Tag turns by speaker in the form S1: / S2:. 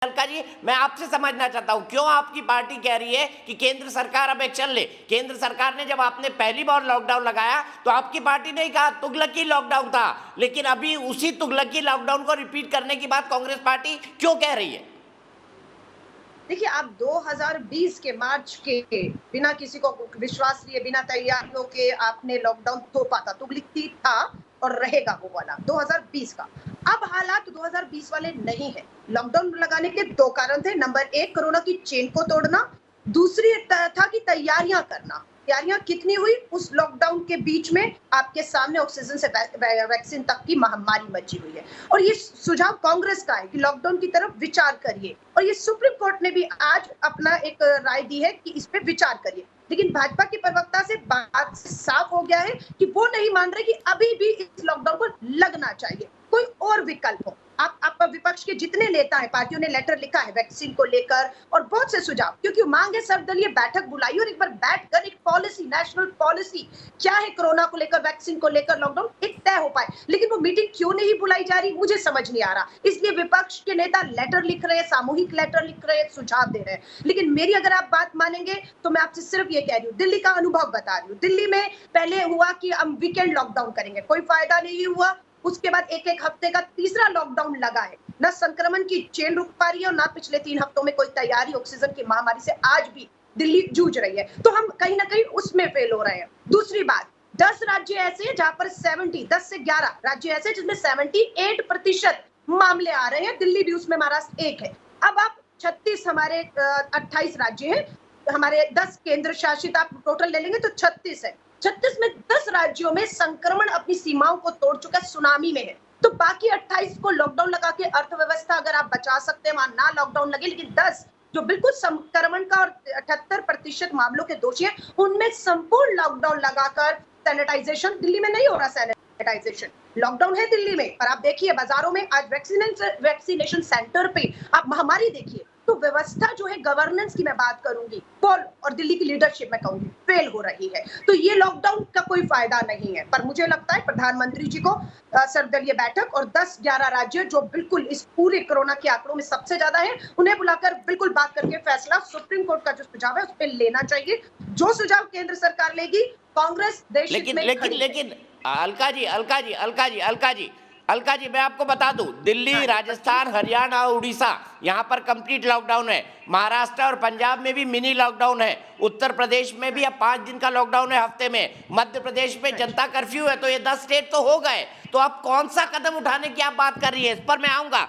S1: अलका जी, मैं आपसे समझना चाहता हूं क्यों आपकी पार्टी कह रही है कि केंद्र सरकार अब एक्शन ले। केंद्र सरकार ने जब आपने पहली बार लॉकडाउन लगाया तो आपकी पार्टी ने कहा तुगलकी लॉकडाउन था, लेकिन अभी उसी तुगलकी लॉकडाउन को रिपीट करने की बात कांग्रेस पार्टी क्यों कह रही है?
S2: देखिए, आप 2020 के मार्च के बिना किसी को विश्वास लिए, बिना तैयारियों के आपने लॉकडाउन थोपा था। तुगलकी था और रहेगा वो वाला 2020 का। अब हालात 2020 वाले नहीं है। लॉकडाउन लगाने के 2 कारण थे। नंबर 1 कोरोना की चेन को तोड़ना, दूसरी था कि तैयारियां करना। तैयारियां कितनी हुई? उस लॉकडाउन के बीच में आपके सामने ऑक्सीजन से वैक्सीन तक की महामारी मची हुई है। और ये सुझाव कांग्रेस का है कि लॉकडाउन की तरफ विचार करिए, और ये सुप्रीम कोर्ट ने भी आज अपना एक राय दी है कि इस पे विचार करिए। लेकिन भाजपा की प्रवक्ता से बात साफ हो गया है कि वो नहीं मान रहे कि अभी भी इस लॉकडाउन को लगना चाहिए, कोई और विकल्प हो। आप विपक्ष के जितने नेता हैं, पार्टियों ने लेटर लिखा है वैक्सीन को लेकर और बहुत से सुझाव, क्योंकि मांग है सर्वदलीय बैठक बुलाई और एक बार बैठकर एक पॉलिसी, नेशनल पॉलिसी क्या है कोरोना को लेकर, वैक्सीन को लेकर, लॉकडाउन एक तय हो पाए। लेकिन वो मीटिंग क्यों नहीं बुलाई जा रही, मुझे समझ नहीं आ रहा। इसलिए विपक्ष के नेता लेटर लिख रहे हैं, सामूहिक लेटर लिख रहे हैं, सुझाव दे रहे हैं। लेकिन मेरी अगर आप बात मानेंगे तो मैं आपसे सिर्फ ये कह रही हूँ, दिल्ली का अनुभव बता रही हूँ। दिल्ली में पहले हुआ कि हम वीकेंड लॉकडाउन करेंगे, कोई फायदा नहीं हुआ। उसके बाद एक एक हफ्ते का तीसरा लॉकडाउन लगा है। ना संक्रमण की चेन रुक पा रही है और ना पिछले 3 हफ्तों में कोई तैयारी ऑक्सीजन की महामारी से आज भी दिल्ली जूझ रही है। तो हम कहीं ना कहीं उसमें फेल हो रहे हैं। दूसरी बात, 10 राज्य ऐसे हैं जहां पर 10 से 11 राज्य ऐसे जिसमें 78% मामले आ रहे हैं। दिल्ली भी उसमें, महाराष्ट्र एक है। अब आप 36, हमारे 28 राज्य हैं, हमारे 10 केंद्र शासित आप टोटल ले लेंगे तो 36 है। 36 में 10 राज्यों में संक्रमण अपनी सीमाओं को तोड़ चुका है, सुनामी में है। तो बाकी 28 को लॉकडाउन लगा के अर्थव्यवस्था अगर आप बचा सकते हैं, वहां ना लॉकडाउन लगे, लेकिन 10 जो बिल्कुल संक्रमण का और 78% मामलों के दोषी है, उनमें संपूर्ण लॉकडाउन लगाकर सैनिटाइजेशन दिल्ली में नहीं हो रहा। सैनिटाइजेशन लॉकडाउन है दिल्ली में, और आप देखिए बाजारों में आज वैक्सीनेशन सेंटर पे आप महामारी देखिए। तो व्यवस्था जो है, गवर्नेंस की मैं बात करूंगी, और दिल्ली की लीडरशिप मैं कहूंगी फेल हो रही है। तो ये लॉकडाउन का कोई फायदा नहीं है। पर मुझे लगता है प्रधानमंत्री जी को सर्वदलीय बैठक और 10-11 राज्य जो बिल्कुल इस पूरे कोरोना के आंकड़ों में सबसे ज्यादा है, उन्हें बुलाकर बिल्कुल बात करके फैसला सुप्रीम कोर्ट का जो सुझाव है उस पर लेना चाहिए। जो सुझाव केंद्र सरकार लेगी, कांग्रेस देश
S1: लेकिन
S2: में
S1: लेकिन लेकिन अलका जी, मैं आपको बता दूं, दिल्ली, राजस्थान, हरियाणा और उड़ीसा यहाँ पर कंप्लीट लॉकडाउन है। महाराष्ट्र और पंजाब में भी मिनी लॉकडाउन है। उत्तर प्रदेश में भी अब 5 दिन का लॉकडाउन है हफ्ते में। मध्य प्रदेश में जनता कर्फ्यू है। तो ये 10 स्टेट तो हो गए। तो अब कौन सा कदम उठाने की आप बात कर रही है, इस पर मैं आऊंगा।